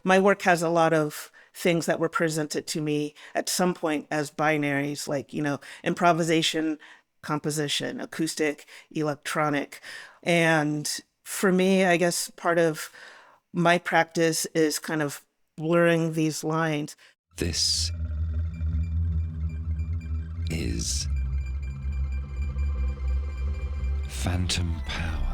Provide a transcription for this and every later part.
my work has a lot of things that were presented to me at some point as binaries, like, improvisation, composition, acoustic, electronic. And for me, I guess part of my practice is kind of blurring these lines. This is Phantom Power.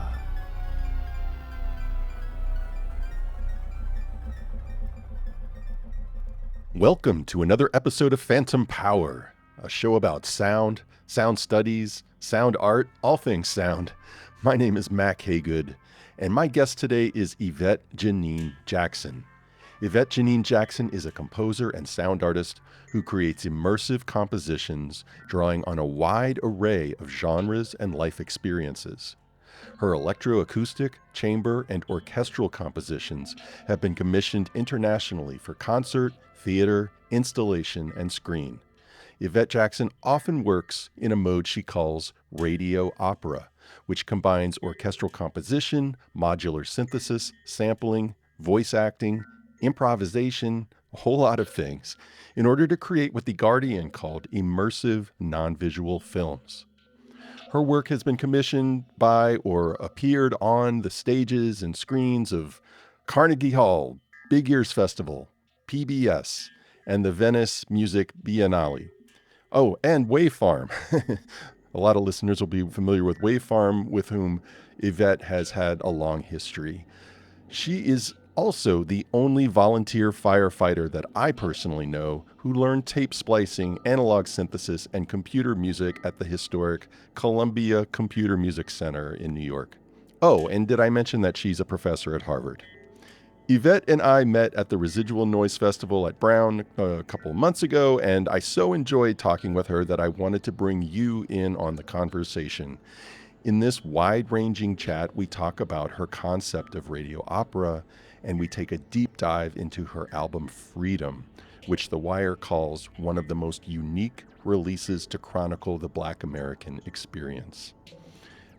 Welcome to another episode of Phantom Power, a show about sound, sound studies, sound art, all things sound. My name is Mac Haygood, and my guest today is Yvette Janine Jackson. Yvette Janine Jackson is a composer and sound artist who creates immersive compositions, drawing on a wide array of genres and life experiences. Her electroacoustic, chamber, and orchestral compositions have been commissioned internationally for concert, theater, installation, and screen. Yvette Jackson often works in a mode she calls radio opera, which combines orchestral composition, modular synthesis, sampling, voice acting, improvisation, a whole lot of things, in order to create what The Guardian called immersive non-visual films. Her work has been commissioned by or appeared on the stages and screens of Carnegie Hall, Big Ears Festival, PBS, and the Venice Music Biennale. Oh, and Wave Farm. A lot of listeners will be familiar with Wave Farm, with whom Yvette has had a long history. She is also the only volunteer firefighter that I personally know who learned tape splicing, analog synthesis, and computer music at the historic Columbia Computer Music Center in New York. Oh, and did I mention that she's a professor at Harvard? Yvette and I met at the Residual Noise Festival at Brown a couple of months ago, and I so enjoyed talking with her that I wanted to bring you in on the conversation. In this wide-ranging chat, we talk about her concept of radio opera, and we take a deep dive into her album Freedom, which The Wire calls one of the most unique releases to chronicle the Black American experience.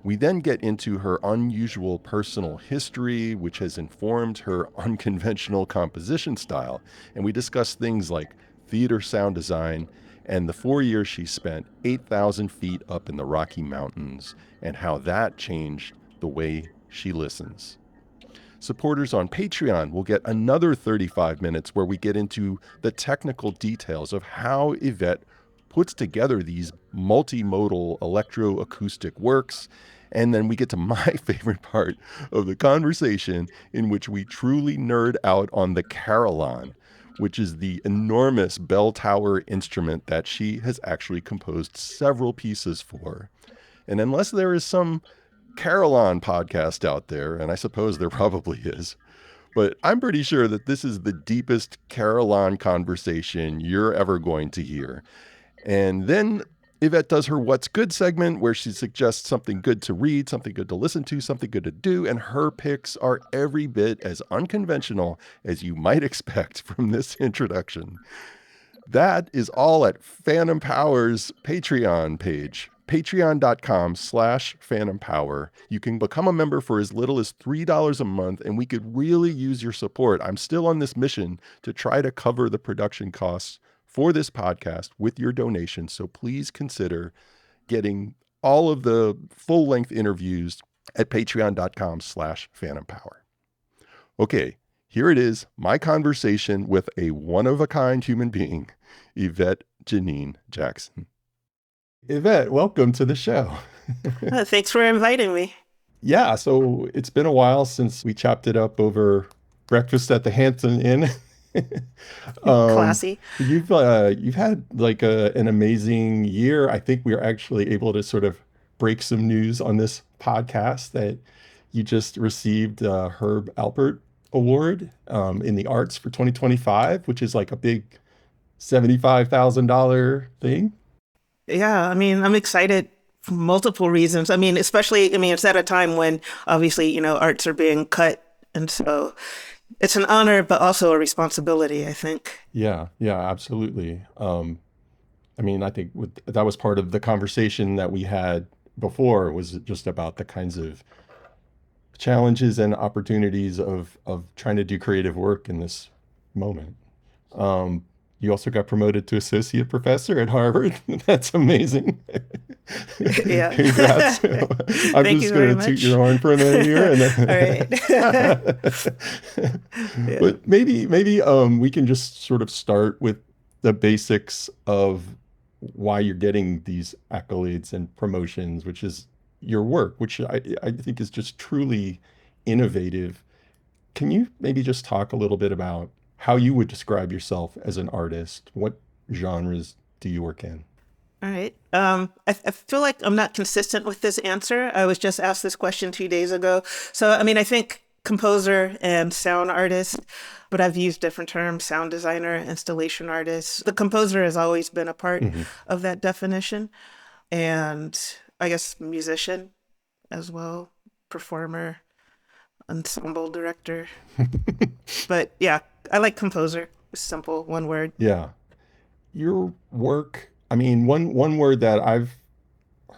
We then get into her unusual personal history, which has informed her unconventional composition style, and we discuss things like theater sound design and the 4 years she spent 8,000 feet up in the Rocky Mountains, and how that changed the way she listens. Supporters on Patreon will get another 35 minutes where we get into the technical details of how Yvette puts together these multimodal electroacoustic works. And then we get to my favorite part of the conversation, in which we truly nerd out on the carillon, which is the enormous bell tower instrument that she has actually composed several pieces for. And unless there is some carillon podcast out there, and I suppose there probably is, but I'm pretty sure that this is the deepest carillon conversation you're ever going to hear. And then Yvette does her What's Good segment, where she suggests something good to read, something good to listen to, something good to do, and her picks are every bit as unconventional as you might expect from this introduction. That is all at Phantom Power's Patreon page, patreon.com/Phantom Power. You can become a member for as little as $3 a month, and we could really use your support. I'm still on this mission to try to cover the production costs for this podcast with your donation, so please consider getting all of the full-length interviews at patreon.com/Phantom Power. Okay, here it is, my conversation with a one-of-a-kind human being, Yvette Janine Jackson. Yvette, welcome to the show. Thanks for inviting me. Yeah, so it's been a while since we chopped it up over breakfast at the Hampton Inn. Classy. You've had like an amazing year. I think we are actually able to sort of break some news on this podcast that you just received a Herb Alpert Award in the arts for 2025, which is like a big $75,000 thing. Yeah, I mean, I'm excited for multiple reasons. I mean, especially, it's at a time when obviously, arts are being cut. And so it's an honor, but also a responsibility, I think. Yeah, absolutely. I think that was part of the conversation that we had before, was just about the kinds of challenges and opportunities of trying to do creative work in this moment. You also got promoted to associate professor at Harvard. That's amazing. Yeah. Congrats. I'm Thank you just going very to toot your much. horn for a minute here. And All right. Yeah. but maybe we can just sort of start with the basics of why you're getting these accolades and promotions, which is your work, which I think is just truly innovative. Can you maybe just talk a little bit about how you would describe yourself as an artist? What genres do you work in? All right. I feel like I'm not consistent with this answer. I was just asked this question 2 days ago. So, I mean, I think composer and sound artist, but I've used different terms, sound designer, installation artist. The composer has always been a part Hmm. of that definition. And I guess musician as well, performer, ensemble director. But yeah, I like composer. Simple, one word. Yeah. Your work, I mean, one word that I've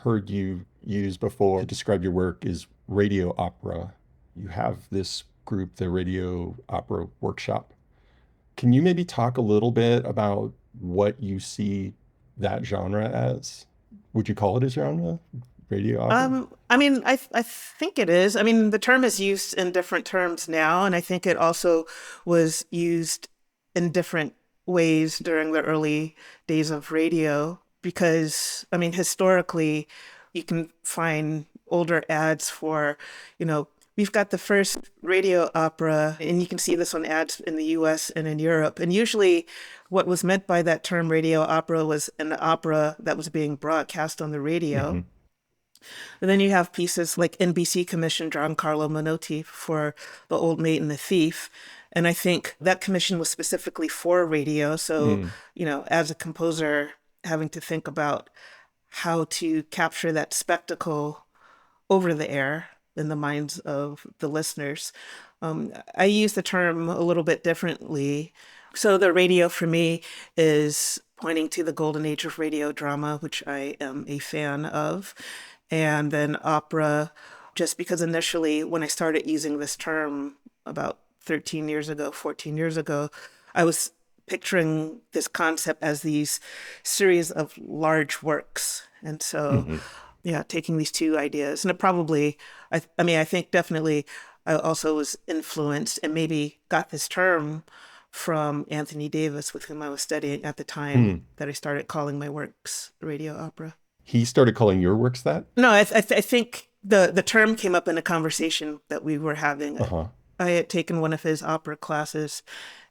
heard you use before to describe your work is radio opera. You have this group, the Radio Opera Workshop. Can you maybe talk a little bit about what you see that genre as? Would you call it a genre? Radio opera? I mean, I think it is. I mean, the term is used in different terms now, and I think it also was used in different ways during the early days of radio. Because, I mean, historically, you can find older ads for, we've got the first radio opera, and you can see this on ads in the US and in Europe. And usually, what was meant by that term radio opera was an opera that was being broadcast on the radio. Hmm. And then you have pieces like NBC commissioned Giancarlo Menotti for The Old Maid and the Thief. And I think that commission was specifically for radio. So, Mm. as a composer, having to think about how to capture that spectacle over the air in the minds of the listeners. I use the term a little bit differently. So the radio for me is pointing to the golden age of radio drama, which I am a fan of. And then opera, just because initially when I started using this term about 13 years ago, 14 years ago, I was picturing this concept as these series of large works. And so, Hmm. yeah, taking these two ideas, and it probably, I mean, I think definitely I also was influenced and maybe got this term from Anthony Davis, with whom I was studying at the time Hmm. that I started calling my works radio opera. He started calling your works that? No, I think the term came up in a conversation that we were having. Uh-huh. I had taken one of his opera classes,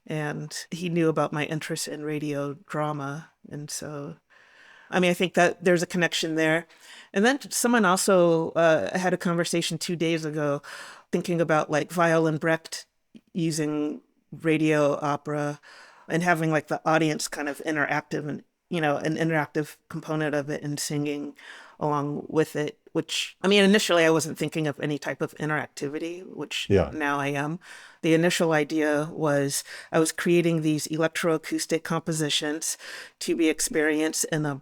and he knew about my interest in radio drama. And so, I mean, I think that there's a connection there. And then someone also had a conversation 2 days ago thinking about like Violin Brecht using radio opera and having like the audience kind of interactive and, an interactive component of it and singing along with it, which, I mean, initially I wasn't thinking of any type of interactivity, which Yeah. now I am. The initial idea was I was creating these electroacoustic compositions to be experienced in a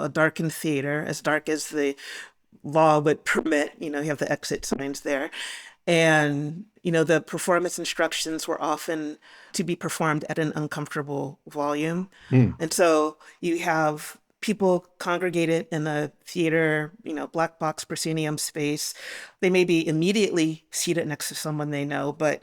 darkened theater, as dark as the law would permit. You have the exit signs there. And, the performance instructions were often to be performed at an uncomfortable volume. Mm. And so you have people congregated in a theater, black box proscenium space. They may be immediately seated next to someone they know, but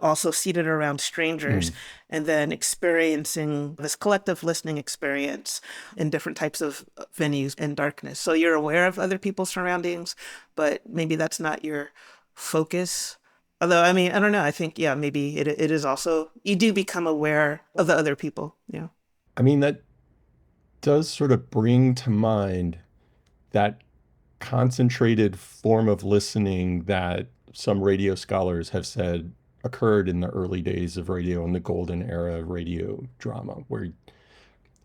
also seated around strangers, Mm. and then experiencing this collective listening experience in different types of venues in darkness. So you're aware of other people's surroundings, but maybe that's not your focus. Although, I mean, I don't know. I think, yeah, maybe it is also, you do become aware of the other people. Yeah. I mean, that does sort of bring to mind that concentrated form of listening that some radio scholars have said occurred in the early days of radio and the golden era of radio drama, where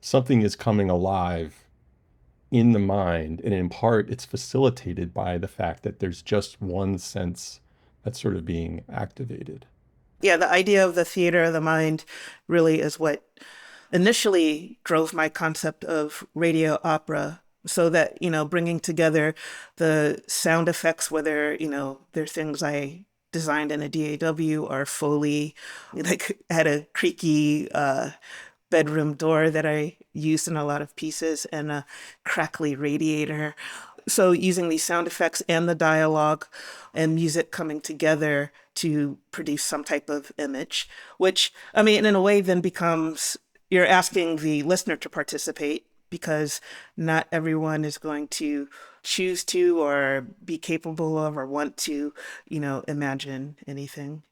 something is coming alive in the mind, and in part it's facilitated by the fact that there's just one sense that's sort of being activated. Yeah, the idea of the theater of the mind really is what initially drove my concept of radio opera. So that, bringing together the sound effects, whether, they're things I designed in a DAW or Foley, like had a creaky bedroom door that I used in a lot of pieces and a crackly radiator. So using these sound effects and the dialogue and music coming together to produce some type of image, which, I mean, in a way then becomes you're asking the listener to participate because not everyone is going to choose to or be capable of or want to, imagine anything.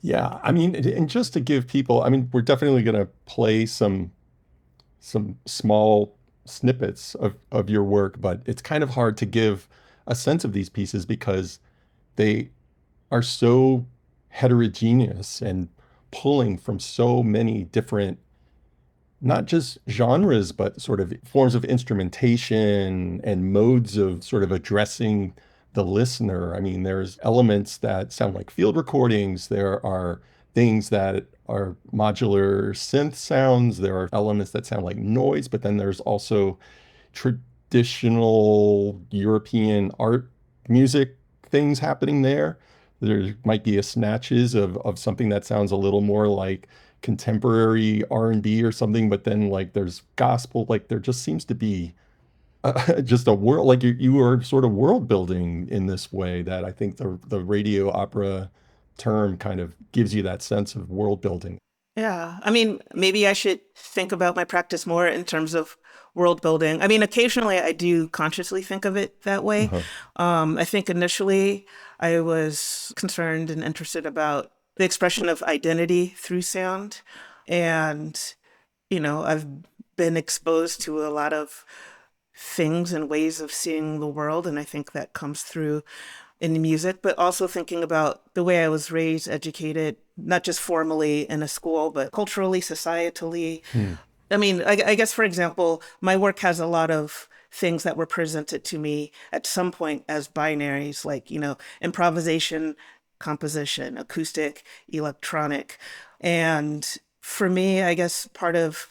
Yeah, I mean, and just to give people, I mean, we're definitely going to play some small snippets of your work, but it's kind of hard to give a sense of these pieces because they are so heterogeneous and pulling from so many different, not just genres, but sort of forms of instrumentation and modes of sort of addressing the listener. I mean, there's elements that sound like field recordings. There are things that are modular synth sounds. There are elements that sound like noise, but then there's also traditional European art music things happening there. There might be a snatches of something that sounds a little more like contemporary R&B or something, but then like there's gospel, like there just seems to be just a world, like you are sort of world building in this way that I think the radio opera term kind of gives you that sense of world building. Yeah. I mean, maybe I should think about my practice more in terms of world building. I mean, occasionally I do consciously think of it that way. Uh-huh. I think initially I was concerned and interested about the expression of identity through sound. And, I've been exposed to a lot of things and ways of seeing the world. And I think that comes through in music, but also thinking about the way I was raised, educated, not just formally in a school, but culturally, societally. Hmm. I mean, I guess, for example, my work has a lot of things that were presented to me at some point as binaries, like, improvisation, composition, acoustic, electronic. And for me, I guess part of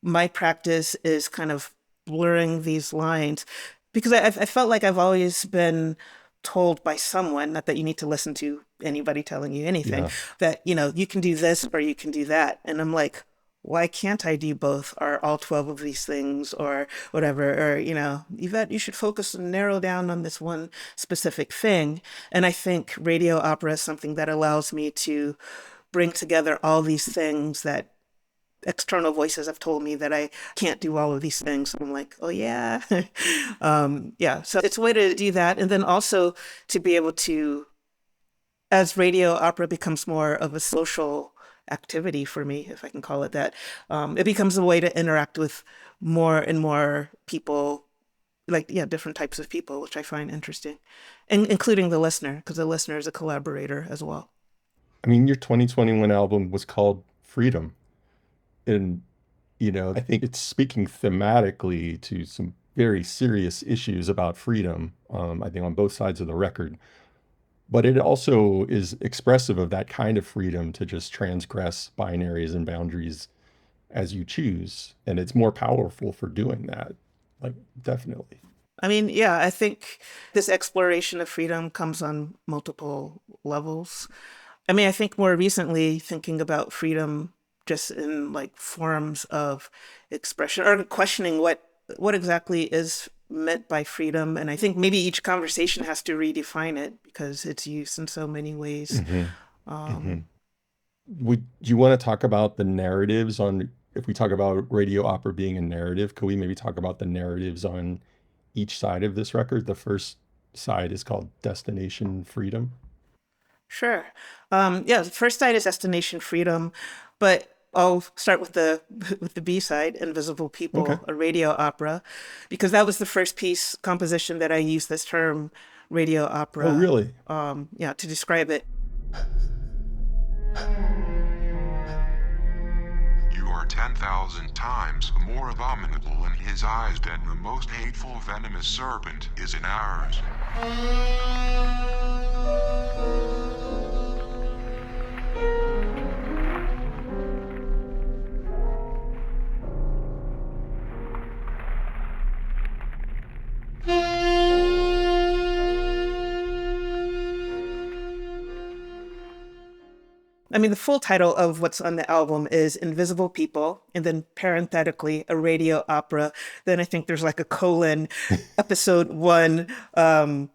my practice is kind of blurring these lines because I felt like I've always been told by someone, not that you need to listen to anybody telling you anything, Yeah. that, you can do this or you can do that. And I'm like, why can't I do both or all 12 of these things or whatever? Or, Yvette, you should focus and narrow down on this one specific thing. And I think radio opera is something that allows me to bring together all these things that external voices have told me that I can't do all of these things. So I'm like, oh yeah. Yeah. So it's a way to do that. And then also to be able to, as radio opera becomes more of a social activity for me, if I can call it that, it becomes a way to interact with more and more people, like, yeah, different types of people, which I find interesting, and including the listener, because the listener is a collaborator as well. I mean, your 2021 album was called Freedom. And, I think it's speaking thematically to some very serious issues about freedom, I think on both sides of the record. But it also is expressive of that kind of freedom to just transgress binaries and boundaries as you choose. And it's more powerful for doing that. Like, definitely. I mean, yeah, I think this exploration of freedom comes on multiple levels. I mean, I think more recently thinking about freedom just in like forms of expression or questioning what exactly is meant by freedom. And I think maybe each conversation has to redefine it because it's used in so many ways. Mm-hmm. Mm-hmm. Would you want to talk about the narratives on, if we talk about radio opera being a narrative, could we maybe talk about the narratives on each side of this record? The first side is called Destination Freedom. Sure. Yeah, the first side is Destination Freedom, but I'll start with the B side, Invisible People, Okay. a radio opera, because that was the first piece composition that I used this term radio Oh, opera, really? yeah, to describe it. You are 10,000 times more abominable in his eyes than the most hateful venomous serpent is in ours. mean, the full title of what's on the album is Invisible People, and then parenthetically, a radio opera. Then I think there's like a colon, episode one. Uh,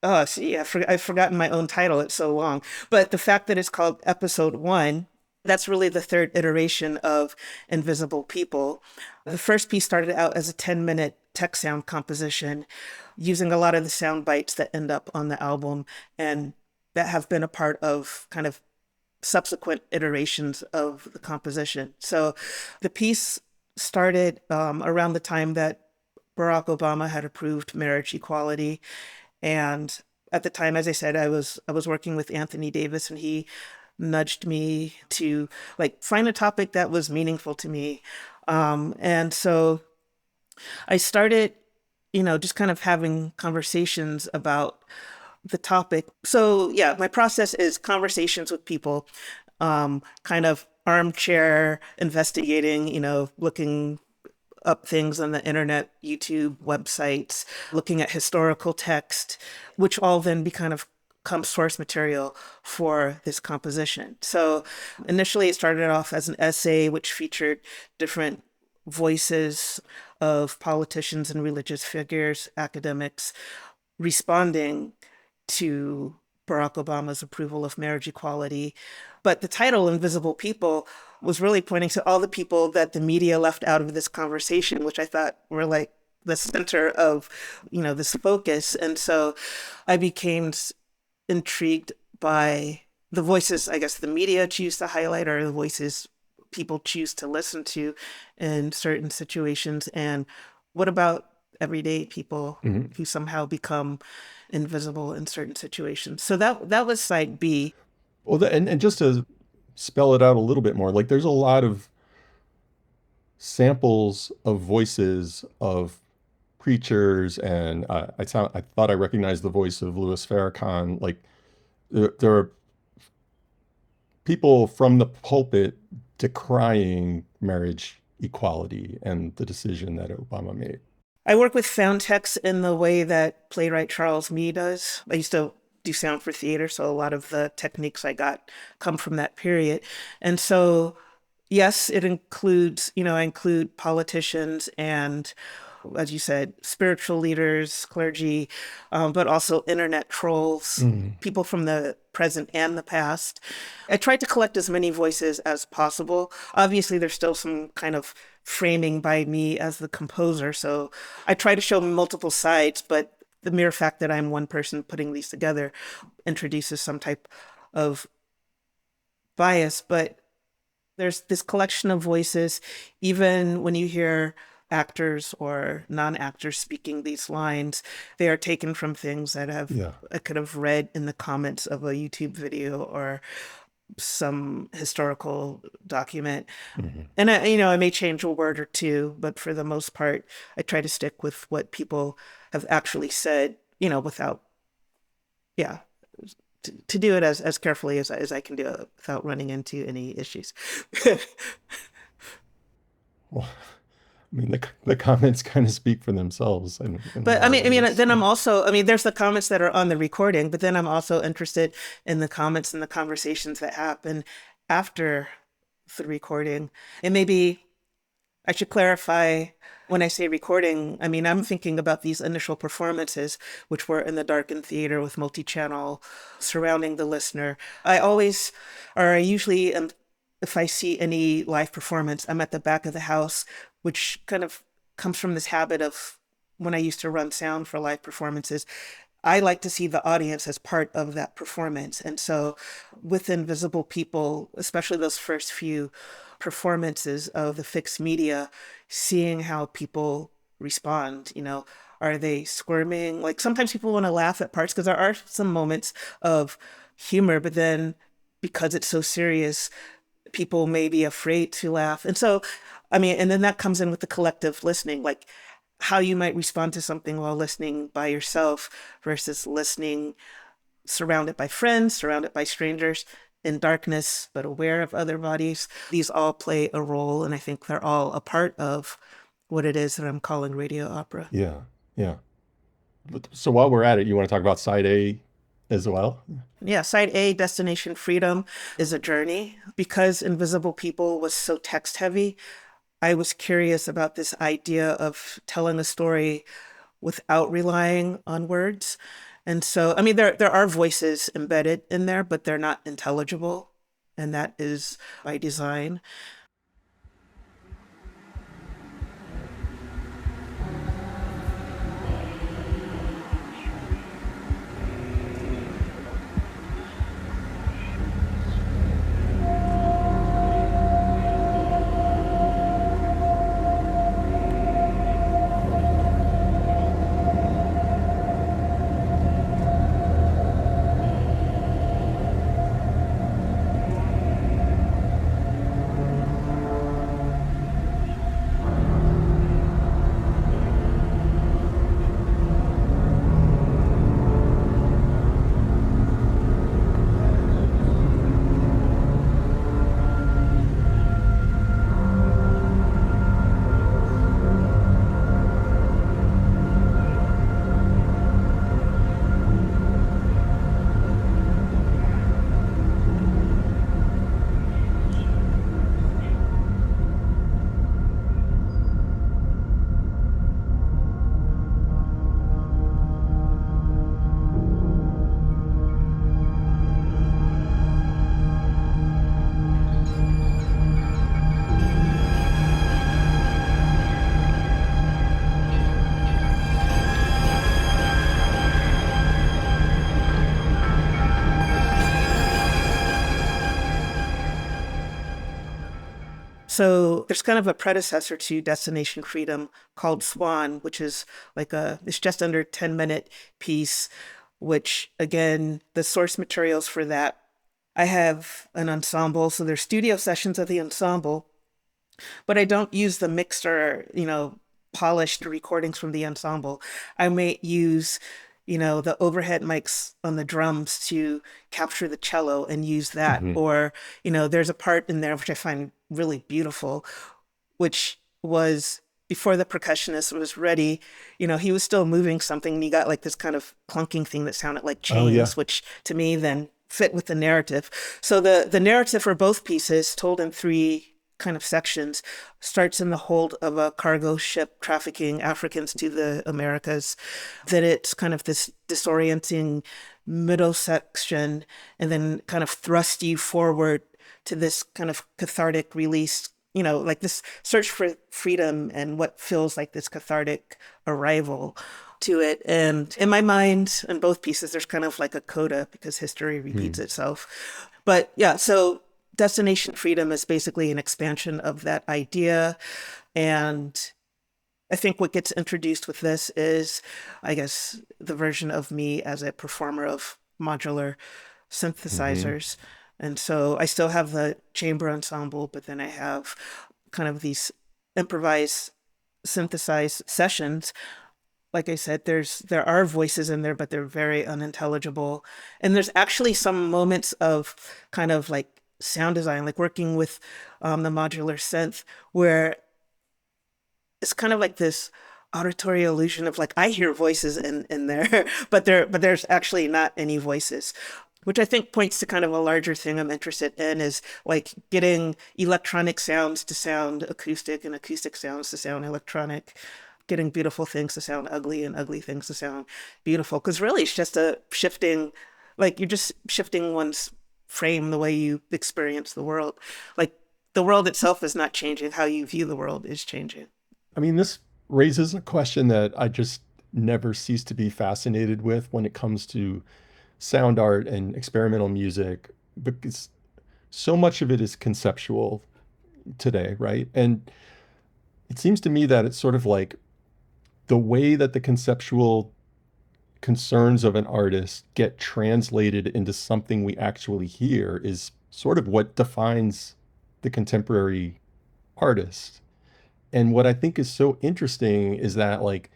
oh, see, I've forgotten my own title. It's so long. But the fact that it's called episode one, that's really the third iteration of Invisible People. The first piece started out as a 10-minute text sound composition using a lot of the sound bites that end up on the album and that have been a part of kind of subsequent iterations of the composition. So the piece started around the time that Barack Obama had approved marriage equality. And at the time, as I said, I was working with Anthony Davis, and he nudged me to like find a topic that was meaningful to me. And so I started, just kind of having conversations about the topic. So yeah, my process is conversations with people, kind of armchair investigating, looking up things on the internet, YouTube, websites, looking at historical text, which all then become source material for this composition. So initially it started off as an essay which featured different voices of politicians and religious figures, academics, responding to Barack Obama's approval of marriage equality. But the title, Invisible People, was really pointing to all the people that the media left out of this conversation, which I thought were like the center of, this focus. And so I became intrigued by the voices, I guess, the media choose to highlight, or the voices people choose to listen to in certain situations. And what about everyday people who somehow become invisible in certain situations? So that was side B. Well, and just to spell it out a little bit more, like there's a lot of samples of voices of preachers, and I thought I recognized the voice of Louis Farrakhan. Like there are people from the pulpit decrying marriage equality and the decision that Obama made. I work with sound techs in the way that playwright Charles Mee does. I used to do sound for theater, so a lot of the techniques I got come from that period. And so, yes, it includes, I include politicians and, as you said, spiritual leaders, clergy, but also internet trolls, people from the present and the past. I tried to collect as many voices as possible. Obviously, there's still some kind of framing by me as the composer, so I try to show multiple sides, but the mere fact that I'm one person putting these together introduces some type of bias. But there's this collection of voices, even when you hear actors or non-actors speaking these lines, they are taken from things that I could have read in the comments of a YouTube video or some historical document. And I may change a word or two, but for the most part, I try to stick with what people have actually said, without, to do it as carefully as I can do it without running into any issues. Well, I mean, the comments kind of speak for themselves. But then I'm also, there's the comments that are on the recording, but then I'm also interested in the comments and the conversations that happen after the recording. And maybe I should clarify, when I say recording, I'm thinking about these initial performances, which were in the darkened theater with multi-channel surrounding the listener. I usually am, if I see any live performance, I'm at the back of the house, which kind of comes from this habit of when I used to run sound for live performances. I like to see the audience as part of that performance. And so with Invisible People, especially those first few performances of the fixed media, seeing how people respond, are they squirming? Like sometimes people want to laugh at parts because there are some moments of humor, but then because it's so serious, people may be afraid to laugh. And so, and then that comes in with the collective listening, like how you might respond to something while listening by yourself versus listening surrounded by friends, surrounded by strangers, in darkness, but aware of other bodies. These all play a role, and I think they're all a part of what it is that I'm calling radio opera. Yeah. So while we're at it, you want to talk about side A as well. Yeah, side A, Destination Freedom, is a journey. Because Invisible People was so text heavy, I was curious about this idea of telling a story without relying on words. And so, I mean, there are voices embedded in there, but they're not intelligible. And that is by design. So there's kind of a predecessor to Destination Freedom called Swan, which is it's just under 10-minute piece, which again, the source materials for that, I have an ensemble. So there's studio sessions of the ensemble, but I don't use the mixed or, polished recordings from the ensemble. I may use, the overhead mics on the drums to capture the cello and use that. Mm-hmm. Or, there's a part in there which I find really beautiful, which was before the percussionist was ready, he was still moving something and he got like this kind of clunking thing that sounded like chains, Oh, yeah. which to me then fit with the narrative. So the narrative for both pieces, told in three kind of sections, starts in the hold of a cargo ship trafficking Africans to the Americas. Then it's kind of this disorienting middle section, and then kind of thrust you forward to this kind of cathartic release, like this search for freedom and what feels like this cathartic arrival to it. And in my mind, in both pieces, there's kind of like a coda because history repeats itself. But yeah, so Destination Freedom is basically an expansion of that idea. And I think what gets introduced with this is, I guess, the version of me as a performer of modular synthesizers. And so I still have the chamber ensemble, but then I have kind of these improvised synthesized sessions. Like I said, there are voices in there, but they're very unintelligible. And there's actually some moments of kind of like sound design, like working with the modular synth, where it's kind of like this auditory illusion of like I hear voices in there, but there's actually not any voices, which I think points to kind of a larger thing I'm interested in, is like getting electronic sounds to sound acoustic and acoustic sounds to sound electronic, getting beautiful things to sound ugly and ugly things to sound beautiful. Because really it's just a shifting, like you're just shifting one's frame, the way you experience the world. Like the world itself is not changing, how you view the world is changing. I mean, this raises a question that I just never cease to be fascinated with when it comes to sound art and experimental music, because so much of it is conceptual today, right? And it seems to me that it's sort of like the way that the conceptual concerns of an artist get translated into something we actually hear is sort of what defines the contemporary artist. And what I think is so interesting is that, like,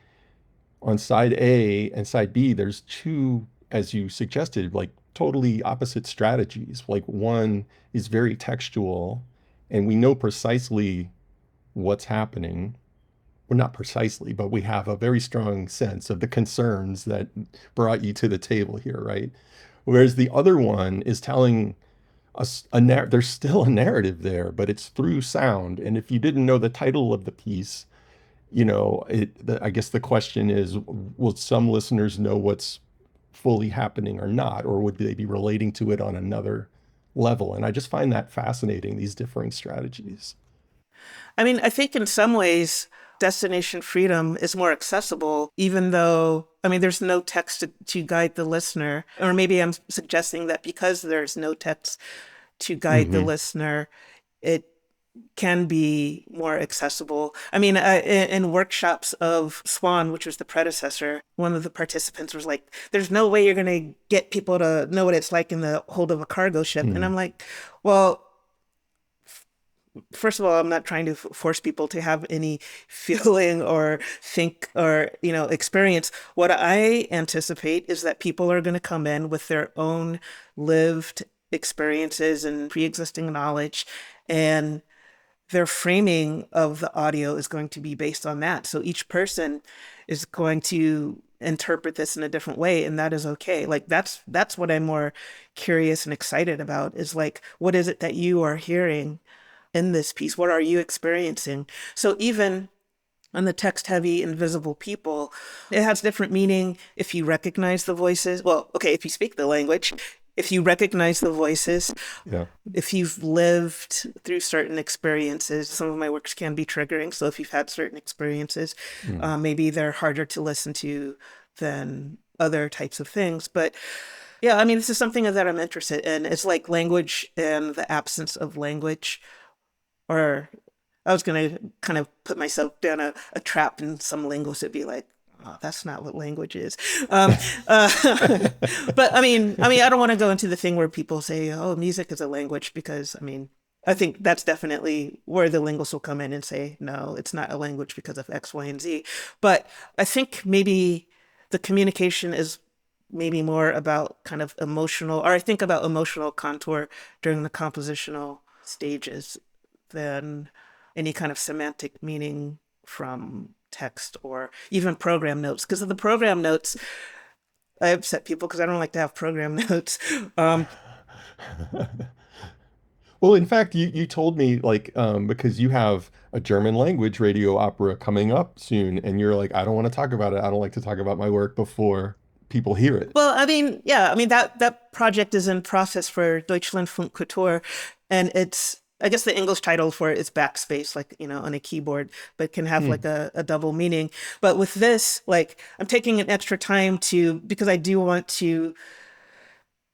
on side A and side B, there's two, as you suggested, like totally opposite strategies. Like one is very textual and we know precisely what's happening, well, not precisely, but we have a very strong sense of the concerns that brought you to the table here, right? Whereas the other one is telling us there's still a narrative there, but it's through sound. And if you didn't know the title of the piece, I guess the question is, will some listeners know what's fully happening or not, or would they be relating to it on another level? And I just find that fascinating, these differing strategies. I mean, I think in some ways, Destination Freedom is more accessible, even though, I mean, there's no text to guide the listener. Or maybe I'm suggesting that because there's no text to guide the listener, it can be more accessible. I mean, in workshops of Swan, which was the predecessor, one of the participants was like, there's no way you're going to get people to know what it's like in the hold of a cargo ship. And I'm like, well, first of all, I'm not trying to force people to have any feeling or think or, experience. What I anticipate is that people are going to come in with their own lived experiences and pre-existing knowledge, and their framing of the audio is going to be based on that. So each person is going to interpret this in a different way, and that is okay. Like that's what I'm more curious and excited about, is like, what is it that you are hearing in this piece? What are you experiencing? So even on the text heavy invisible people, it has different meaning if you recognize the voices. Well, okay, if you speak the language, if you recognize the voices, Yeah. if you've lived through certain experiences. Some of my works can be triggering. So if you've had certain experiences, maybe they're harder to listen to than other types of things. But yeah, I mean, this is something that I'm interested in. It's like language and the absence of language. Or I was going to kind of put myself down a trap in some linguists that'd be like, oh, that's not what language is. But I don't want to go into the thing where people say, oh, music is a language, because I think that's definitely where the linguists will come in and say, no, it's not a language because of X, Y, and Z. But I think maybe the communication is maybe more about kind of emotional, or I think about emotional contour during the compositional stages than any kind of semantic meaning from text or even program notes. Because of the program notes, I upset people because I don't like to have program notes. Well, in fact, you told me, like, because you have a German language radio opera coming up soon, and you're like, I don't want to talk about it. I don't like to talk about my work before people hear it. Well, that project is in process for Deutschlandfunk Kultur, and I guess the English title for it is backspace, like, on a keyboard, but can have like a double meaning. But with this, like, I'm taking an extra time because I do want to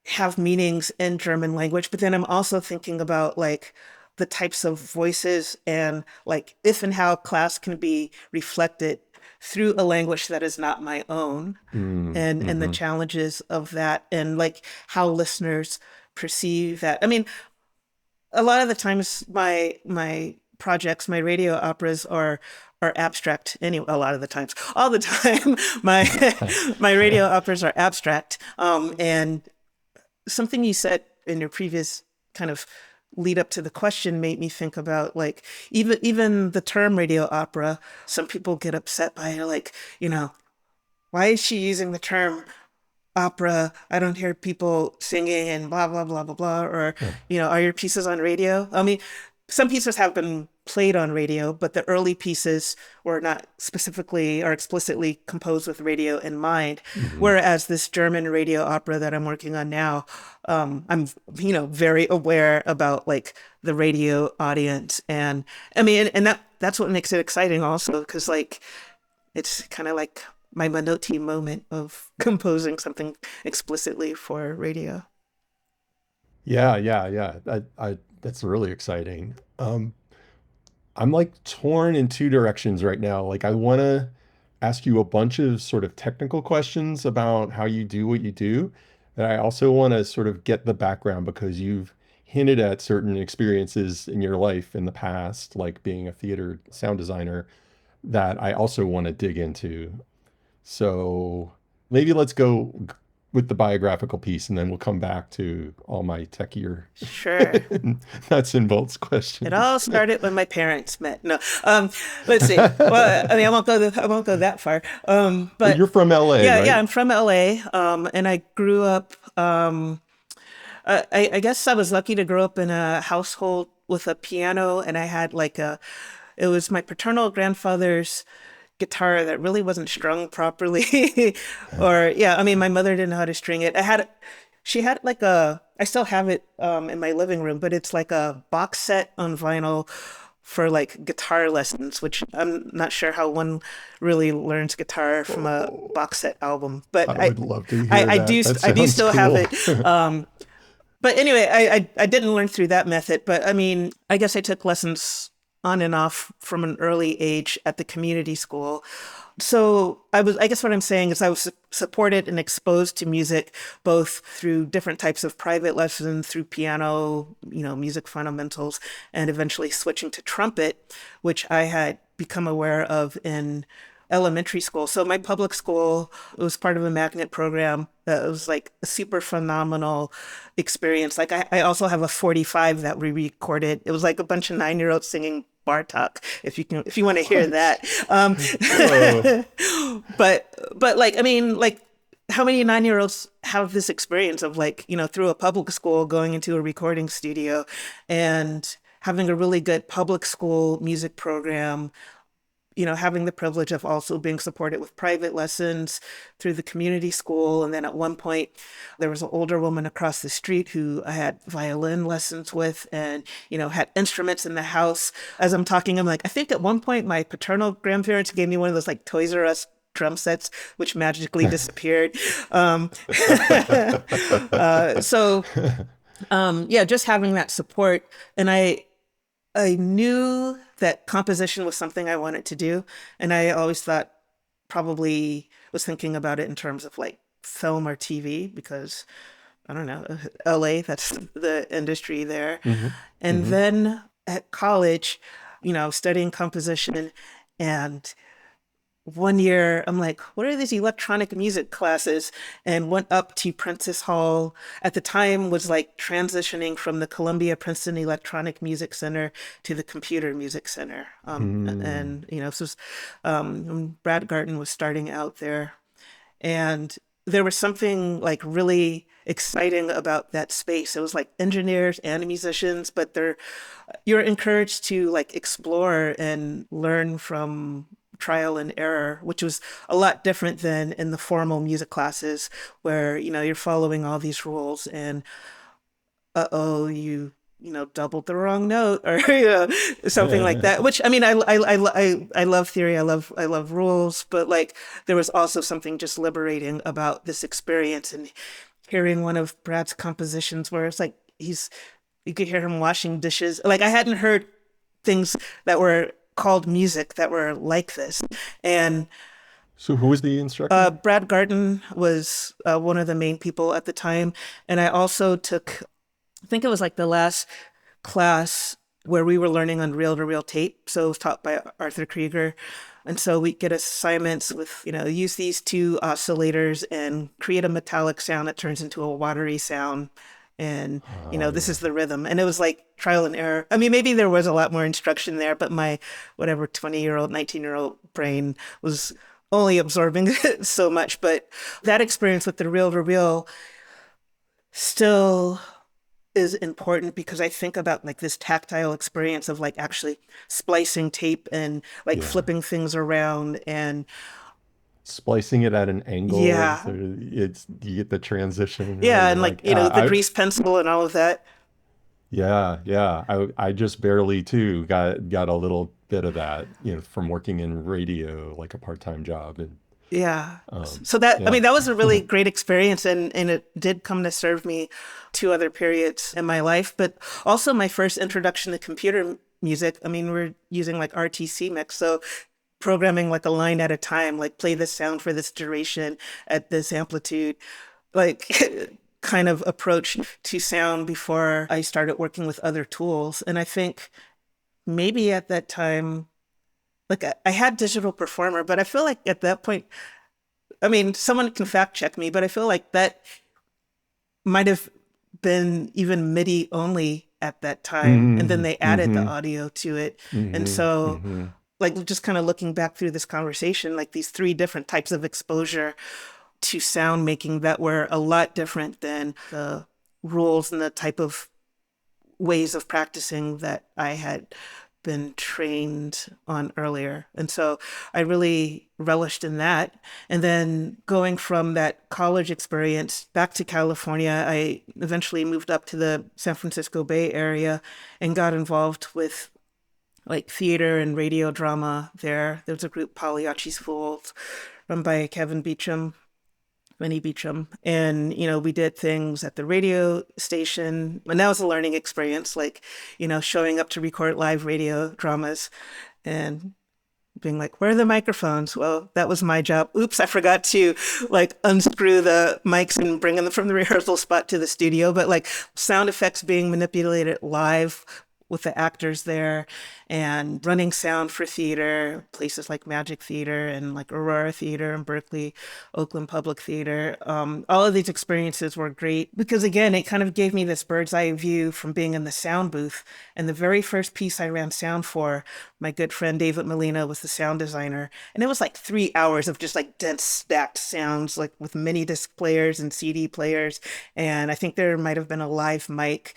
have meanings in German language, but then I'm also thinking about like the types of voices and like if and how class can be reflected through a language that is not my own, and the challenges of that, and like how listeners perceive that. I mean, a lot of the times my projects, my radio operas are abstract. Anyway, a lot of the times, all the time, my radio operas are abstract. And something you said in your previous kind of lead up to the question made me think about, like, even the term radio opera. Some people get upset by it, like, why is she using the term opera? I don't hear people singing and blah, blah, blah, blah, blah. Or, are your pieces on radio? I mean, some pieces have been played on radio, but the early pieces were not specifically or explicitly composed with radio in mind. Whereas this German radio opera that I'm working on now, I'm, very aware about like the radio audience. And that's what makes it exciting also, because like, it's kind of like my Menotti moment of composing something explicitly for radio. Yeah. That's really exciting. I'm like torn in two directions right now. Like, I want to ask you a bunch of sort of technical questions about how you do what you do. And I also want to sort of get the background, because you've hinted at certain experiences in your life in the past, like being a theater sound designer, that I also want to dig into. So maybe let's go with the biographical piece, and then we'll come back to all my techier Sure. nuts and bolts It questions. all started when my parents met. No, let's see. Well, I mean, I won't go that far. But But you're from LA, yeah, right? I'm from LA, and I grew up. I guess I was lucky to grow up in a household with a piano, and I had like a. It was my paternal grandfather's guitar that really wasn't strung properly, or yeah, I mean, my mother didn't know how to string it. She had like a. I still have it in my living room, but it's like a box set on vinyl for like guitar lessons, which I'm not sure how one really learns guitar from a box set album, but I would love to hear that. That I do sounds still have cool. it. But anyway, I didn't learn through that method, but I mean, I guess I took lessons on and off from an early age at the community school. So I guess what I'm saying is I was supported and exposed to music both through different types of private lessons, through piano, music fundamentals, and eventually switching to trumpet, which I had become aware of in elementary school. So my public school was part of a magnet program that was like a super phenomenal experience. Like I also have a 45 that we recorded. It was like a bunch of 9-year-olds singing Bartok, if you want to hear What? that. Whoa. But like I mean like how many 9-year-olds have this experience of like through a public school going into a recording studio and having a really good public school music program, having the privilege of also being supported with private lessons through the community school. And then at one point, there was an older woman across the street who I had violin lessons with and, had instruments in the house. As I'm talking, I'm like, I think at one point my paternal grandparents gave me one of those like Toys R Us drum sets, which magically disappeared. Um, so, yeah, just having that support. And I knew that composition was something I wanted to do. And I always thought probably was thinking about it in terms of like film or TV because I don't know, LA, that's the industry there. Hmm. And Hmm. then at college, studying composition and one year I'm like, what are these electronic music classes? And went up to Prentice Hall. At the time was like transitioning from the Columbia Princeton Electronic Music Center to the Computer Music Center. And this was when Brad Garton was starting out there. And there was something like really exciting about that space. It was like engineers and musicians, but you're encouraged to like explore and learn from trial and error, which was a lot different than in the formal music classes where, you're following all these rules and uh-oh, you doubled the wrong note or something like that. Which I mean, I love theory. I love rules, but like there was also something just liberating about this experience and hearing one of Brad's compositions where it's like you could hear him washing dishes. Like I hadn't heard things that were called music that were like this, and So who was the instructor? Brad Garton was one of the main people at the time. And I also took, I think it was like the last class where we were learning on reel to reel tape. So it was taught by Arthur Krieger. And so we get assignments with, use these two oscillators and create a metallic sound that turns into a watery sound. And, Oh this yeah. is the rhythm. And it was like trial and error. I mean, maybe there was a lot more instruction there, but my whatever 20-year-old, 19-year-old brain was only absorbing so much. But that experience with the reel to reel still is important because I think about like this tactile experience of like actually splicing tape and like Yeah. flipping things around and Splicing it at an angle yeah, so you get the transition yeah, right. and like Like the I grease pencil and all of that. yeah. I just barely too got a little bit of that, from working in radio, like a part-time job. And Yeah. um So that, I yeah. mean, that was a really great experience and it did come to serve me two other periods in my life, but also my first introduction to computer music. I mean, we're using like RTC mix. So programming like a line at a time, like play this sound for this duration at this amplitude, like kind of approach to sound before I started working with other tools. And I think maybe at that time, like I had Digital Performer, but I feel like at that point, I mean, someone can fact check me, but I feel like that might have been even MIDI only at that time. And then Mm-hmm. they added the Mm-hmm. audio to it. And Mm-hmm. so, Mm-hmm. like, just kind of looking back through this conversation, like these three different types of exposure to sound making that were a lot different than the rules and the type of ways of practicing that I had been trained on earlier. And so I really relished in that. And then going from that college experience back to California, I eventually moved up to the San Francisco Bay Area and got involved with like theater and radio drama there. There was a group, Pagliacci's Fools, run by Kevin Beecham, Vinny Beecham. And, we did things at the radio station. And that was a learning experience, like, showing up to record live radio dramas and being like, where are the microphones? Well, that was my job. Oops, I forgot to like unscrew the mics and bring them from the rehearsal spot to the studio. But like sound effects being manipulated live with the actors there and running sound for theater, places like Magic Theater and like Aurora Theater and Berkeley, Oakland Public Theater. All of these experiences were great because, again, it kind of gave me this bird's eye view from being in the sound booth. And the very first piece I ran sound for, my good friend David Molina was the sound designer. And it was like 3 hours of just like dense stacked sounds, like with mini disc players and CD players. And I think there might have been a live mic,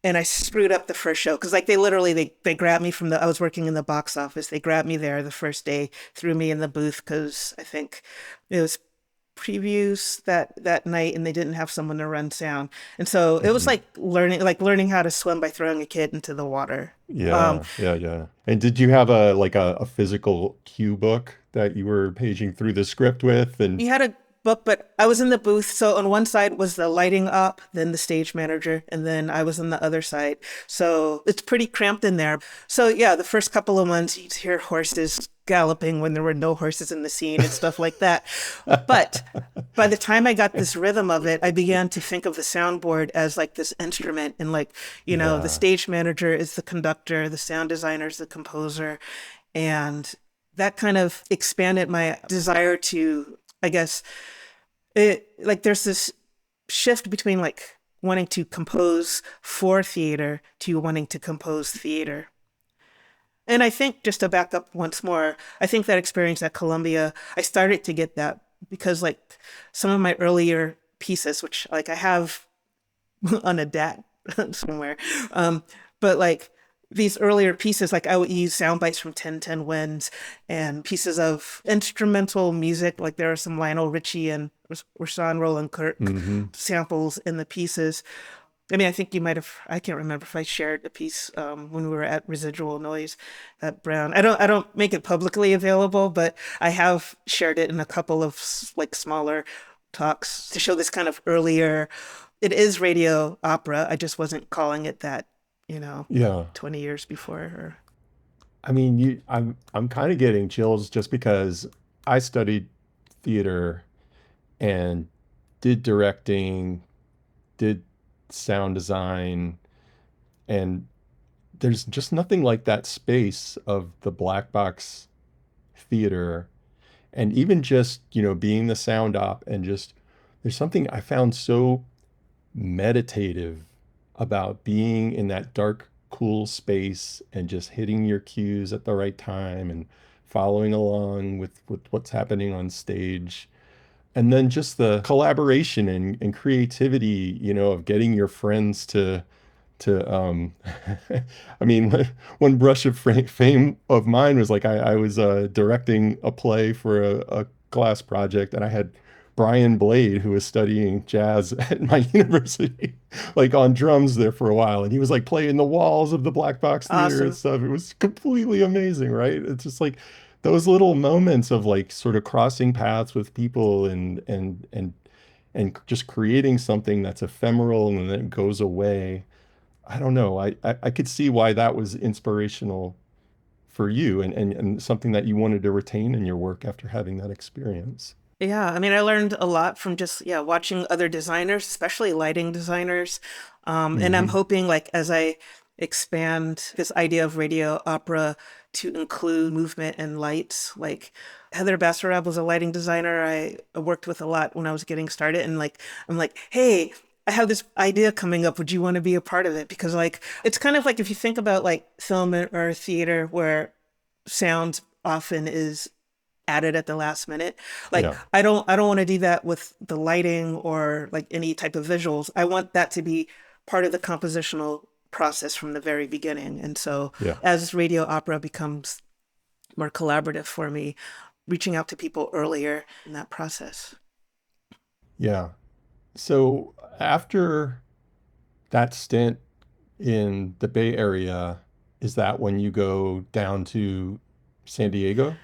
and I screwed up the first show because like they grabbed me from I was working in the box office. They grabbed me there the first day, threw me in the booth because I think it was previews that night and they didn't have someone to run sound. And so it was Mm-hmm. like learning how to swim by throwing a kid into the water. Um, Yeah, yeah, yeah. And did you have a physical cue book that you were paging through the script with? we And had a book, but I was in the booth. So on one side was the lighting up, then the stage manager, and then I was on the other side. So it's pretty cramped in there. So yeah, the first couple of months you'd hear horses galloping when there were no horses in the scene and stuff like that. But by the time I got this rhythm of it, I began to think of the soundboard as like this instrument and like, the yeah, stage manager is the conductor, the sound designer is the composer. And that kind of expanded my desire to, I guess, there's this shift between like wanting to compose for theater to wanting to compose theater. And I think just to back up once more, I think that experience at Columbia, I started to get that because like some of my earlier pieces, which like I have on a DAT somewhere, but like these earlier pieces, like I would use sound bites from 1010 Winds and pieces of instrumental music. Like there are some Lionel Richie and Rashawn Roland Kirk mm-hmm. samples in the pieces. I mean, I think you might have. I can't remember if I shared a piece when we were at Residual Noise at Brown. I don't make it publicly available, but I have shared it in a couple of like smaller talks to show this kind of earlier. It is radio opera. I just wasn't calling it that, Yeah. 20 years before. Or I mean, I'm kind of getting chills just because I studied theater and did directing, did sound design, and there's just nothing like that space of the black box theater. And even just, being the sound op and just there's something I found so meditative about being in that dark, cool space and just hitting your cues at the right time and following along with what's happening on stage. And then just the collaboration and creativity, of getting your friends to I mean, one brush of fame of mine was like I was directing a play for a class project, and I had Brian Blade, who was studying jazz at my university, like on drums there for a while, and he was like playing the walls of the black box theater and awesome. stuff. It was completely amazing, right? It's just like those little moments of like sort of crossing paths with people and just creating something that's ephemeral and then it goes away. I don't know. I could see why that was inspirational for you and something that you wanted to retain in your work after having that experience. Yeah, I mean, I learned a lot from just watching other designers, especially lighting designers. And I'm Hmm. hoping like as I expand this idea of radio opera to include movement and lights. Like Heather Basarab was a lighting designer I worked with a lot when I was getting started. And like, I'm like, hey, I have this idea coming up. Would you want to be a part of it? Because like, it's kind of like if you think about like film or theater where sound often is added at the last minute. Like Yeah. I don't want to do that with the lighting or like any type of visuals. I want that to be part of the compositional process from the very beginning. And so Yeah. as radio opera becomes more collaborative for me, reaching out to people earlier in that process. Yeah. So after that stint in the Bay Area, is that when you go down to San Diego?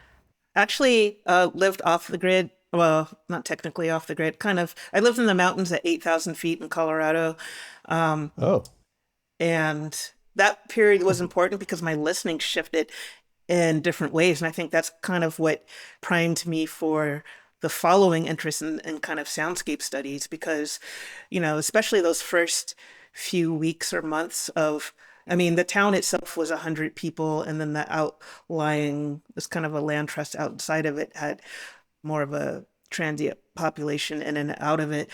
Actually, lived off the grid. Well, not technically off the grid, kind of. I lived in the mountains at 8,000 feet in Colorado. Oh, And that period was important because my listening shifted in different ways. And I think that's kind of what primed me for the following interest in kind of soundscape studies, because, especially those first few weeks or months of, I mean, the town itself was 100 people, and then the outlying, this kind of a land trust outside of it had more of a transient population in and out of it.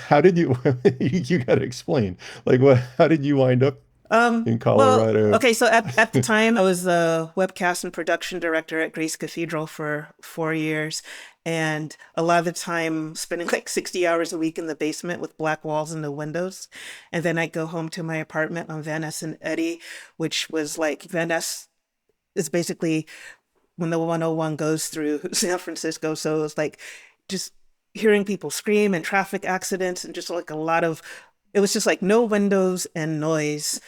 how did you, you got to explain. Like, what, how did you wind up in Well, Colorado? okay, so at the time, I was the webcast and production director at Grace Cathedral for 4 years. And a lot of the time, spending like 60 hours a week in the basement with black walls and no windows. And then I'd go home to my apartment on Van Ness and Eddy, which was like Van Ness is basically when the 101 goes through San Francisco. So it was like just hearing people scream and traffic accidents and just like a lot of, it was just like no windows and noise.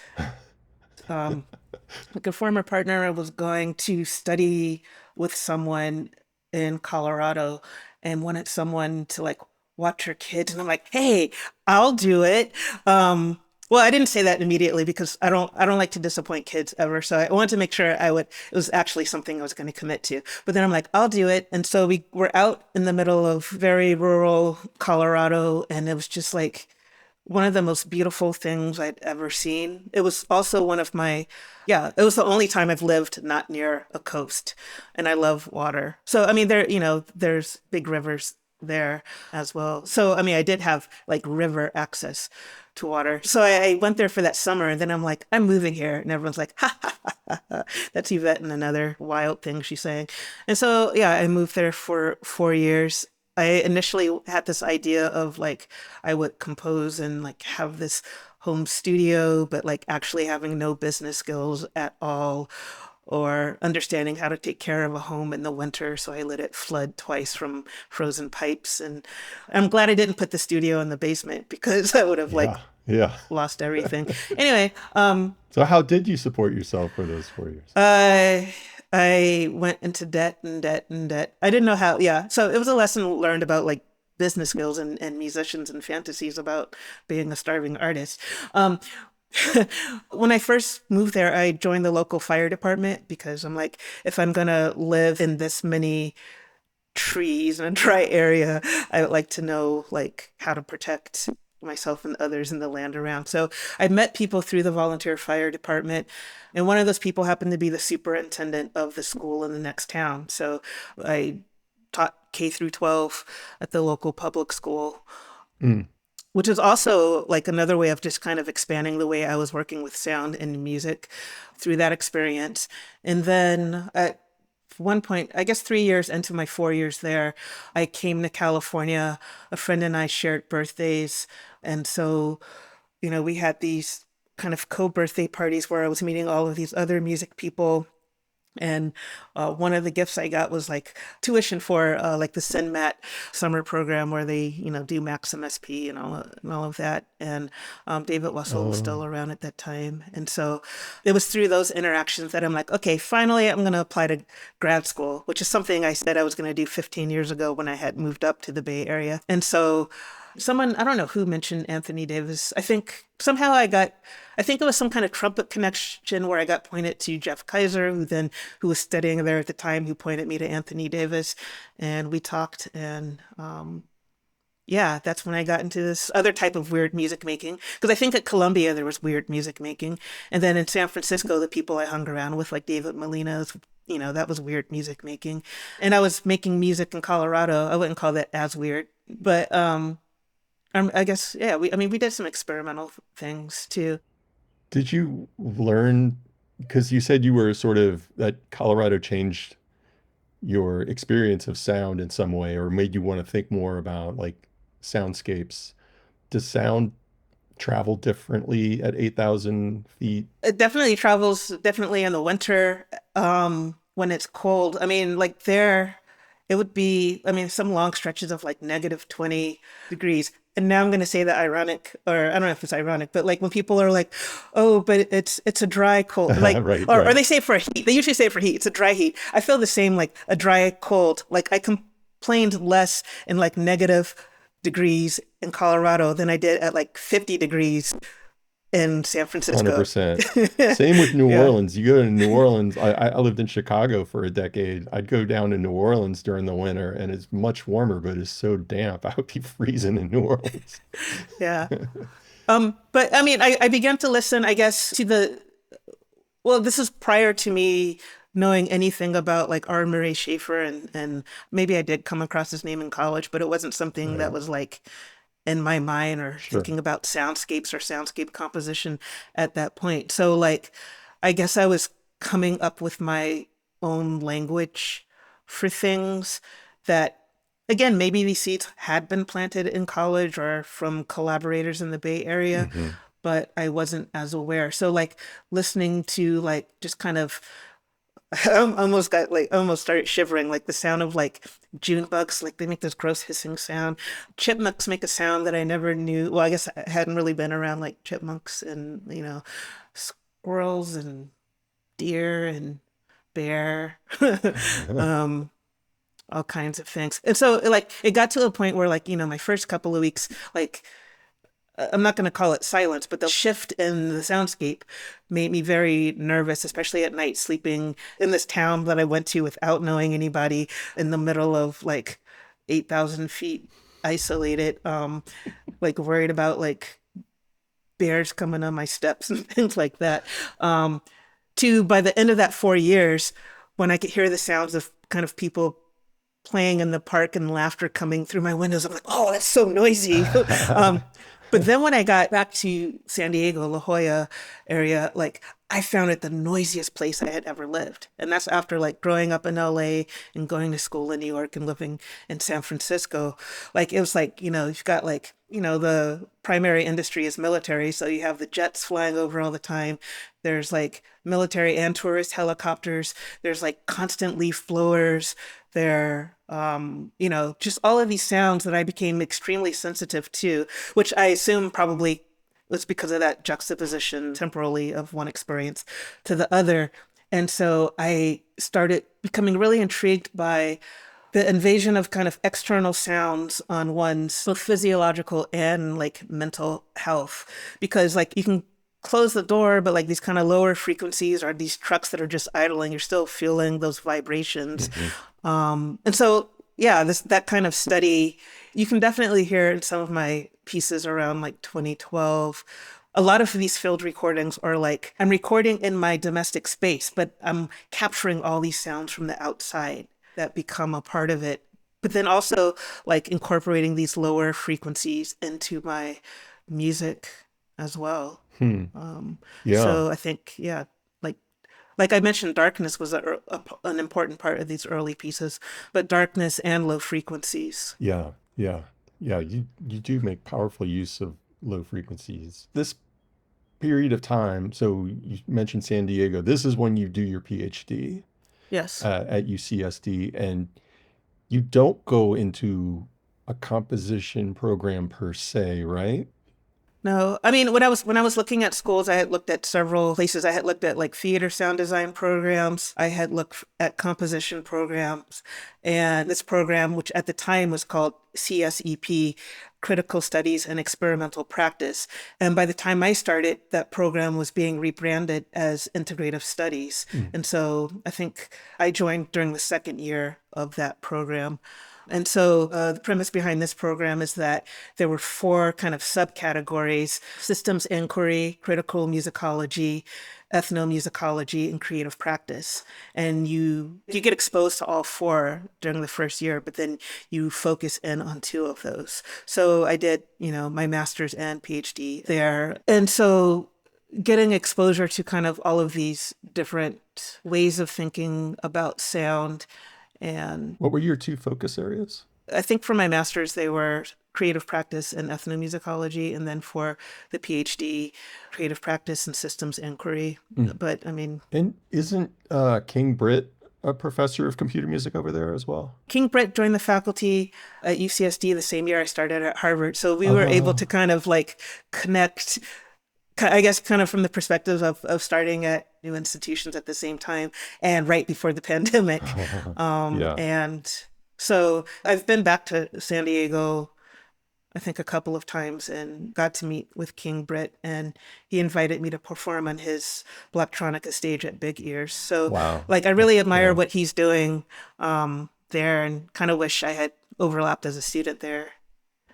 Like a former partner was going to study with someone in Colorado and wanted someone to like watch her kids. And I'm like, hey, I'll do it. Well, I didn't say that immediately because I don't like to disappoint kids ever. So I wanted to make sure it was actually something I was going to commit to. But then I'm like, I'll do it. And so we were out in the middle of very rural Colorado, and it was just like one of the most beautiful things I'd ever seen. It was also one of my, yeah, it was the only time I've lived not near a coast, and I love water. So, I mean, there's big rivers there as well. So, I mean, I did have like river access to water. So I went there for that summer, and then I'm like, I'm moving here. And everyone's like, ha, ha, ha, ha, ha. That's Yvette and another wild thing she's saying. And so, yeah, I moved there for 4 years. I initially had this idea of like I would compose and like have this home studio, but like actually having no business skills at all or understanding how to take care of a home in the winter. So I let it flood twice from frozen pipes. And I'm glad I didn't put the studio in the basement because I would have like Yeah. Yeah. lost everything. Anyway, So how did you support yourself for those 4 years? I went into debt and debt and debt. I didn't know how, yeah. So it was a lesson learned about like business skills and musicians and fantasies about being a starving artist. When I first moved there, I joined the local fire department because I'm like, if I'm gonna live in this many trees in a dry area, I would like to know like how to protect myself and others in the land around. So I met people through the volunteer fire department, and one of those people happened to be the superintendent of the school in the next town. So I taught K through 12 at the local public school, Mm. which is also like another way of just kind of expanding the way I was working with sound and music through that experience. And then at one point, I guess 3 years into my 4 years there, I came to California. A friend and I shared birthdays. And so, we had these kind of co-birthday parties where I was meeting all of these other music people. And one of the gifts I got was like tuition for like the SINMAT summer program where they, do Max MSP and all of that. And David Wessel was still Oh, around at that time. And so it was through those interactions that I'm like, okay, finally I'm going to apply to grad school, which is something I said I was going to do 15 years ago when I had moved up to the Bay Area. And so someone, I don't know who mentioned Anthony Davis. I think somehow I think it was some kind of trumpet connection where I got pointed to Jeff Kaiser, who was studying there at the time, who pointed me to Anthony Davis. And we talked, and yeah, that's when I got into this other type of weird music making. Because I think at Columbia there was weird music making. And then in San Francisco, the people I hung around with, like David Molina's, that was weird music making. And I was making music in Colorado. I wouldn't call that as weird. But I guess, yeah, we did some experimental things too. Did you learn, because you said you were sort of, that Colorado changed your experience of sound in some way or made you want to think more about like soundscapes? Does sound travel differently at 8,000 feet? It definitely travels definitely in the winter when it's cold. I mean, like there, it would be, I mean, some long stretches of like negative 20 degrees. And now I'm going to say that ironic, or I don't know if it's ironic, but like when people are like, oh, but it's a dry cold, like, Right, or right. they say for heat, they usually say for heat, it's a dry heat. I feel the same, like a dry cold. Like I complained less in like negative degrees in Colorado than I did at like 50 degrees in San Francisco. 100%. Same with New Yeah. Orleans. You go to New Orleans. I lived in Chicago for a decade. I'd go down to New Orleans during the winter, and it's much warmer, but it's so damp. I would be freezing in New Orleans. Yeah. But I mean, I began to listen, I guess, to well, this is prior to me knowing anything about like R. Murray Schafer and maybe I did come across his name in college, but it wasn't something that Right. was like in my mind or Sure. thinking about soundscapes or soundscape composition at that point. So like, I guess I was coming up with my own language for things that, again, maybe these seeds had been planted in college or from collaborators in the Bay Area, Hmm. but I wasn't as aware. So like listening to like just kind of I almost got like almost started shivering, like the sound of like June bugs, like they make this gross hissing sound. Chipmunks make a sound that I never knew. Well, I guess I hadn't really been around like chipmunks and squirrels and deer and bear, um, all kinds of things. And so like it got to a point where like my first couple of weeks, like I'm not going to call it silence, but the shift in the soundscape made me very nervous, especially at night, sleeping in this town that I went to without knowing anybody in the middle of like 8,000 feet isolated, like worried about like bears coming on my steps and things like that. To by the end of that 4 years, when I could hear the sounds of kind of people playing in the park and laughter coming through my windows, I'm like, oh, that's so noisy. um, but then when I got back to San Diego, La Jolla area, like I found it the noisiest place I had ever lived. And that's after like growing up in LA and going to school in New York and living in San Francisco. Like it was like, you've got like, the primary industry is military. So you have the jets flying over all the time. There's like military and tourist helicopters. There's like constant leaf blowers. There, just all of these sounds that I became extremely sensitive to, which I assume probably was because of that juxtaposition temporally of one experience to the other. And so I started becoming really intrigued by the invasion of kind of external sounds on one's both physiological and like mental health. Because like you can close the door, but like these kind of lower frequencies or these trucks that are just idling, you're still feeling those vibrations. Hmm. And so, yeah, that kind of study, you can definitely hear in some of my pieces around like 2012. A lot of these field recordings are like I'm recording in my domestic space, but I'm capturing all these sounds from the outside that become a part of it. But then also like incorporating these lower frequencies into my music as well. Hmm. Um, Yeah. so I think, yeah, like I mentioned, darkness was an important part of these early pieces, but darkness and low frequencies. Yeah. Yeah. Yeah. You do make powerful use of low frequencies. This period of time, so you mentioned San Diego. This is when you do your PhD Yes. at UCSD, and you don't go into a composition program per se, right? No, I mean when I was looking at schools, I had looked at several places. I had looked at like theater sound design programs. I had looked at composition programs, and this program, which at the time was called CSEP, Critical Studies and Experimental Practice. And by the time I started, that program was being rebranded as Integrative Studies. Mm. And so I think I joined during the second year of that program. And so the premise behind this program is that there were 4 kind of subcategories: systems inquiry, critical musicology, ethnomusicology, and creative practice. And you get exposed to all 4 during the first year, but then you focus in on 2 of those. So I did, my master's and PhD there. And so getting exposure to kind of all of these different ways of thinking about sound. And What were your 2 focus areas? I think for my master's, they were creative practice and ethnomusicology. And then for the PhD, creative practice and systems inquiry. But I mean, And isn't King Britt a professor of computer music over there as well? King Britt joined the faculty at UCSD the same year I started at Harvard. So we were able to kind of like connect, I guess, kind of from the perspective of starting at new institutions at the same time and right before the pandemic. Yeah. And so I've been back to San Diego, I think a couple of times, and got to meet with King Britt, and he invited me to perform on his Blacktronica stage at Big Ears. So Wow. like I really admire what he's doing there, and kind of wish I had overlapped as a student there.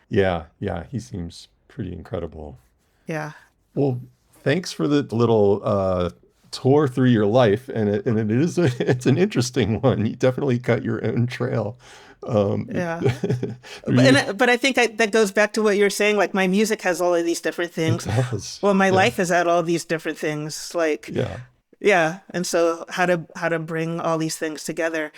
Yeah, he seems pretty incredible. Yeah. Well, thanks for the little tour through your life, and it's an interesting one. You definitely cut your own trail. Yeah. But I think that goes back to what you're saying. Like my music has all of these different things. It does. Well, my life has had all these different things. Like, yeah. And so how to bring all these things together?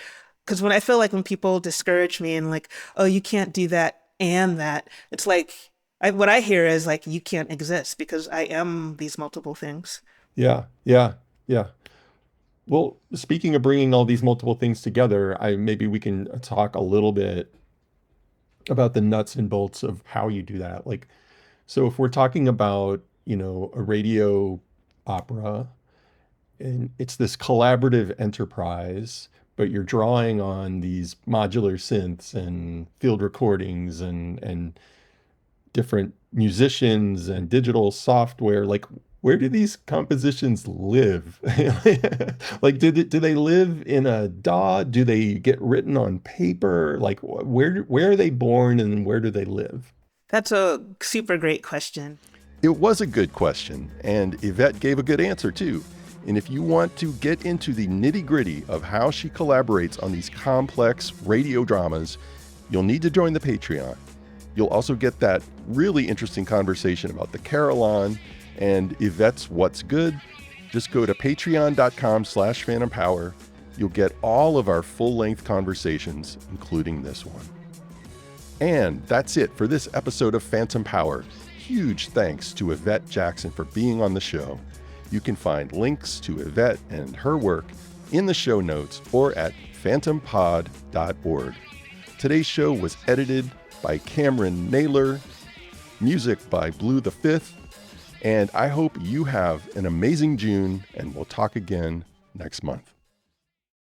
Because when I feel like when people discourage me and like, oh, you can't do that and that, it's like, what I hear is like, you can't exist because I am these multiple things. Yeah. Well, speaking of bringing all these multiple things together, maybe we can talk a little bit about the nuts and bolts of how you do that. Like, so if we're talking about, a radio opera, and it's this collaborative enterprise, but you're drawing on these modular synths and field recordings and different musicians and digital software, like where do these compositions live? Like, do they live in a DAW? Do they get written on paper? Like, where are they born and where do they live? That's a super great question. It was a good question, and Yvette gave a good answer too. And if you want to get into the nitty-gritty of how she collaborates on these complex radio dramas, you'll need to join the Patreon. You'll also get that really interesting conversation about the Carillon and Yvette's What's Good. Just go to patreon.com/phantompower. You'll get all of our full-length conversations, including this one. And that's it for this episode of Phantom Power. Huge thanks to Yvette Jackson for being on the show. You can find links to Yvette and her work in the show notes or at phantompod.org. Today's show was edited by Cameron Naylor, music by Blue the Fifth, and I hope you have an amazing June, and we'll talk again next month.